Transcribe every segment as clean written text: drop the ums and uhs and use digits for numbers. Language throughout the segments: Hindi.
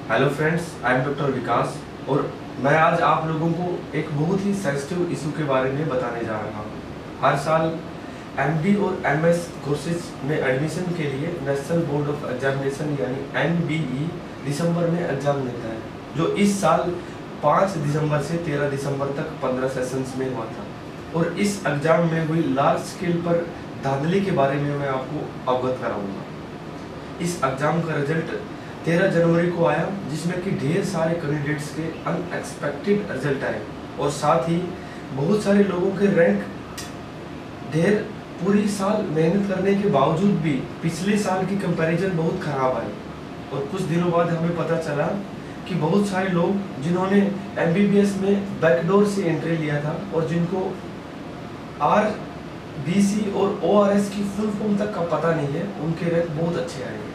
Hello friends, I am doctor Vikas और मैं आज आप लोगों को एक बहुत ही सेंसिटिव इशू के बारे में बताने जा रहा हूँ। हर साल एमडी और एमएस कोर्सेज में एडमिशन के लिए नेशनल बोर्ड ऑफ एग्जामिनेशन यानी एनबीई दिसंबर में एग्जाम लेता है, जो इस साल 5 दिसंबर से 13 दिसंबर तक 15 सेशंस में हुआ था। और इस एग्जाम में हुई लार्ज स्केल पर धांधली के बारे में मैं आपको अवगत कराऊंगा। इस एग्जाम का रिजल्ट 13 जनवरी को आया, जिसमें कि ढेर सारे कैंडिडेट्स के अनएक्सपेक्टेड रिजल्ट आए और साथ ही बहुत सारे लोगों के रैंक ढेर पूरी साल मेहनत करने के बावजूद भी पिछले साल की कंपैरिजन बहुत खराब आई। और कुछ दिनों बाद हमें पता चला कि बहुत सारे लोग जिन्होंने एमबीबीएस में बैकडोर से एंट्री लिया था और जिनको आरबीसी और ओआरएस की फुल फॉर्म तक का पता नहीं है, उनके रैंक बहुत अच्छे आए हैं।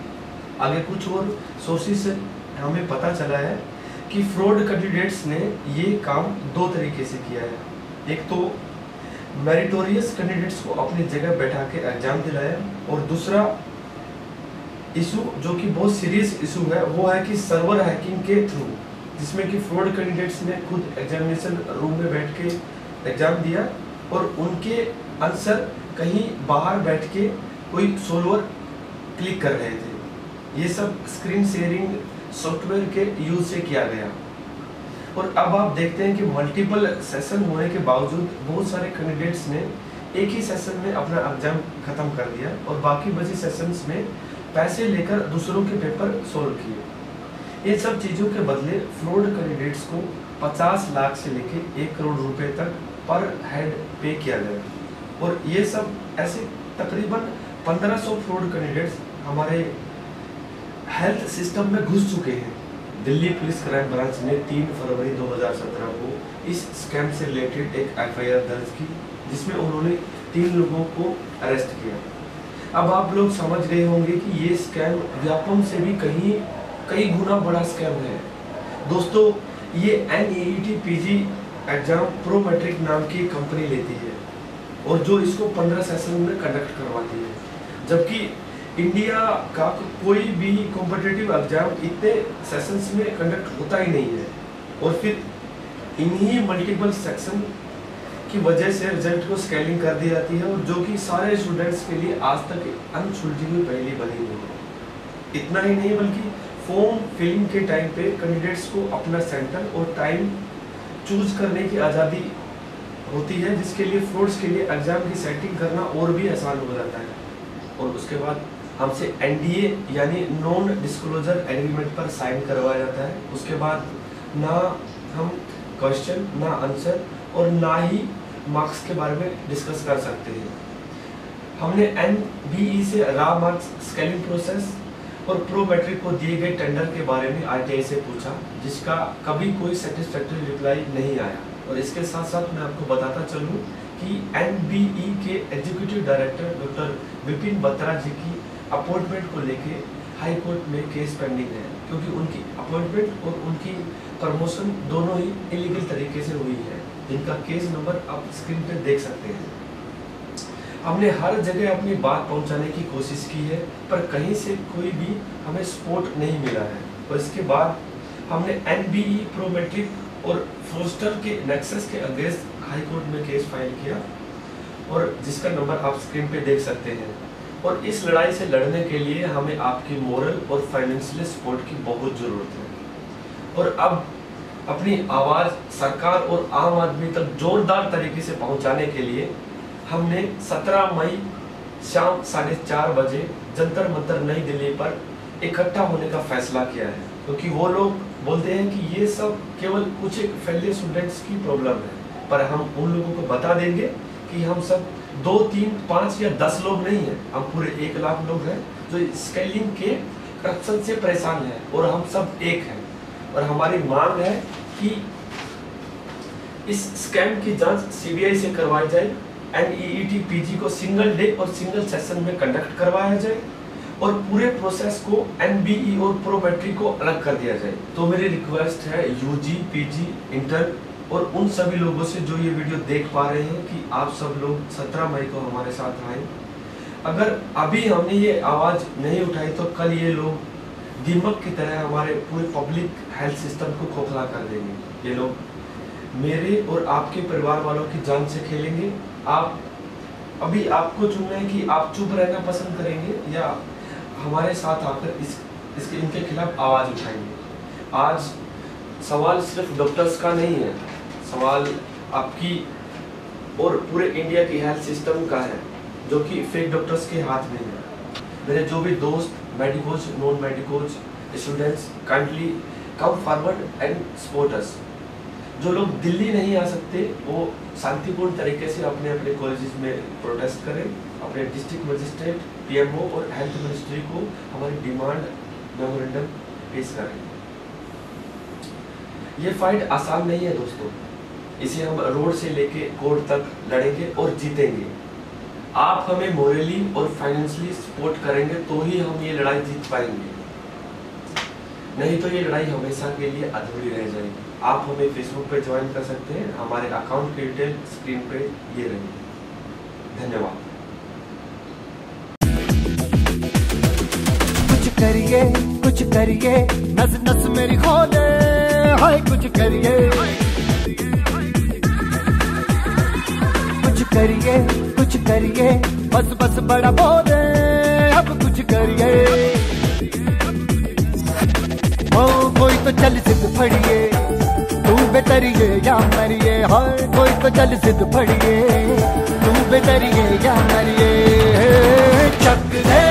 आगे कुछ और सोर्सेस से हमें पता चला है कि फ्रॉड कैंडिडेट्स ने ये काम दो तरीके से किया है। एक तो मेरिटोरियस कैंडिडेट्स को अपनी जगह बैठा के एग्जाम दिलाया, और दूसरा इशू जो कि बहुत सीरियस इशू है वो है कि सर्वर हैकिंग के थ्रू, जिसमें कि फ्रॉड कैंडिडेट्स ने खुद एग्जामिनेशन रूम में बैठ के एग्जाम दिया और उनके आंसर कहीं बाहर बैठ के कोई सोल्वर क्लिक कर रहे थे। ये सब स्क्रीन शेयरिंग सॉफ्टवेयर के यूज से किया गया। और अब आप देखते हैं कि मल्टीपल सेशन होने के बावजूद बहुत सारे कैंडिडेट्स ने एक ही सेशन में अपना एग्जाम खत्म कर दिया और बाकी बचे सेशंस में पैसे लेकर दूसरों के पेपर सोल्व किए। इन सब चीज़ों के बदले फ्रॉड कैंडिडेट्स को 50 लाख से लेके 1 करोड़ रुपए तक पर हेड पे किया गया। और ये सब ऐसे तकरीबन 1500 फ्रॉड कैंडिडेट्स हमारे हेल्थ सिस्टम में घुस चुके हैं। दिल्ली पुलिस क्राइम ब्रांच ने 3 फरवरी 2017 को इस स्कैम से रिलेटेड एक एफआईआर दर्ज की, जिसमें उन्होंने 3 लोगों को अरेस्ट किया। अब आप लोग समझ गए होंगे कि ये स्कैम व्यापम से भी कई गुना बड़ा स्कैम है। दोस्तों, ये NEET PG exam Prometric नाम की कंपनी लेती है और जो इसको 15 सेशन में कंडक्ट करवाती है, जबकि इंडिया का कोई भी कॉम्पिटिटिव एग्जाम इतने सेशंस में कंडक्ट होता ही नहीं है। और फिर इन्हीं मल्टीपल सेक्शन की वजह से रिजल्ट को स्केलिंग कर दी जाती है, और जो कि सारे स्टूडेंट्स के लिए आज तक अनसुलझी हुई पहेली बनी हुई है। इतना ही नहीं बल्कि फॉर्म फिलिंग के टाइम पे कैंडिडेट्स को अपना सेंटर और टाइम चूज करने की आज़ादी होती है, जिसके लिए फ्रॉड्स के लिए एग्जाम की सेटिंग करना और भी आसान हो जाता है। और उसके बाद हमसे एनडीए यानी नॉन डिस्क्लोजर एग्रीमेंट पर साइन करवाया जाता है। उसके बाद ना हम क्वेश्चन, ना आंसर और ना ही मार्क्स के बारे में डिस्कस कर सकते हैं। हमने एनबीई से रॉ मार्क्स स्केलिंग प्रोसेस और प्रो मैट्रिक को दिए गए टेंडर के बारे में आरटीआई से पूछा, जिसका कभी कोई सेटिस्फैक्टरी रिप्लाई नहीं आया। और इसके साथ साथ मैं आपको बताता चलूँ कि एनबीई के executive director doctor Vipin Batra ji की अपॉइंटमेंट को लेके हाई कोर्ट में केस पेंडिंग है, क्योंकि उनकी अपॉइंटमेंट और उनकी प्रमोशन दोनों ही इलीगल तरीके से हुई है, जिनका केस नंबर आप स्क्रीन पे देख सकते हैं। हमने हर जगह अपनी बात पहुंचाने की कोशिश की है, पर कहीं से कोई भी हमें सपोर्ट नहीं मिला है। और इसके बाद हमने एनबीई प्रो मैट्रिक और फोस्टर के नेक्सस के अगेंस्ट हाई कोर्ट में केस फाइल किया, और जिसका नंबर आप स्क्रीन पे देख सकते हैं। और इस लड़ाई से लड़ने के लिए हमें आपकी मोरल और फाइनेंशियल सपोर्ट की बहुत ज़रूरत है। और अब अपनी आवाज़ सरकार और आम आदमी तक जोरदार तरीके से पहुंचाने के लिए हमने 17 मई शाम 4:30 बजे जंतर मंतर नई दिल्ली पर इकट्ठा होने का फैसला किया है, क्योंकि वो लोग बोलते हैं कि ये सब केवल कुछ एक फेलियर स्टूडेंट्स की प्रॉब्लम है, पर हम उन लोगों को बता देंगे कि हम सब 2, 3, 5 या 10 लोग नहीं हैं, हम पूरे 1 लाख लोग हैं जो स्केलिंग के करप्शन से परेशान हैं, और हम सब एक हैं। और हमारी मांग है कि इस स्कैम की जांच सीबीआई से करवाई जाए, एनईईटी पीजी को सिंगल डे और सिंगल सेशन में कंडक्ट करवाया जाए, और पूरे प्रोसेस को एनबीई और प्रो मैट्रिक को अलग कर दिया जाए। तो मेरी रिक्वेस्ट है यूजी, पीजी, इंटर और उन सभी लोगों से जो ये वीडियो देख पा रहे हैं कि आप सब लोग 17 मई को हमारे साथ आए। अगर अभी हमने ये आवाज़ नहीं उठाई तो कल ये लोग दीमक की तरह हमारे पूरे पब्लिक हेल्थ सिस्टम को खोखला कर देंगे। ये लोग मेरे और आपके परिवार वालों की जान से खेलेंगे। आप अभी आपको चुनना है कि आप चुप रहना पसंद करेंगे या हमारे साथ आकर इसके इनके खिलाफ आवाज उठाएंगे। आज सवाल सिर्फ डॉक्टर्स का नहीं है, सवाल आपकी और पूरे इंडिया की हेल्थ सिस्टम का है, जो कि फेक डॉक्टर्स के हाथ में है। मेरे जो भी दोस्त medicos, non medicos, students, kindly come forward and support us. जो लोग दिल्ली नहीं आ सकते वो शांतिपूर्ण तरीके से अपने अपने कॉलेजेस में प्रोटेस्ट करें, अपने डिस्ट्रिक्ट मजिस्ट्रेट, पीएमओ और हेल्थ मिनिस्ट्री को हमारी डिमांड मेमोरेंडम पेश करें। ये फाइट आसान नहीं है दोस्तों, इसे हम रोड से लेके कोर्ट तक लड़ेंगे और जीतेंगे। आप हमें मोरली और फाइनेंशियली सपोर्ट करेंगे तो ही हम ये लड़ाई जीत पाएंगे, नहीं तो ये लड़ाई हमेशा के लिए अधूरी रह जाएगी। आप हमें फेसबुक पे ज्वाइन कर सकते हैं, हमारे अकाउंट की डिटेल स्क्रीन पे ये रहेगी। धन्यवाद। कुछ करिए नस नस मेरी खोले, हाय कुछ करिए बस बस बड़ा बोले, अब कुछ करिए। ओ कोई तो चल सिद्ध फड़िए, तू बेतरिए या मरिए, हाय कोई तो चल सिद्ध फड़िए, तू बेतरिए या मरिए। चक दे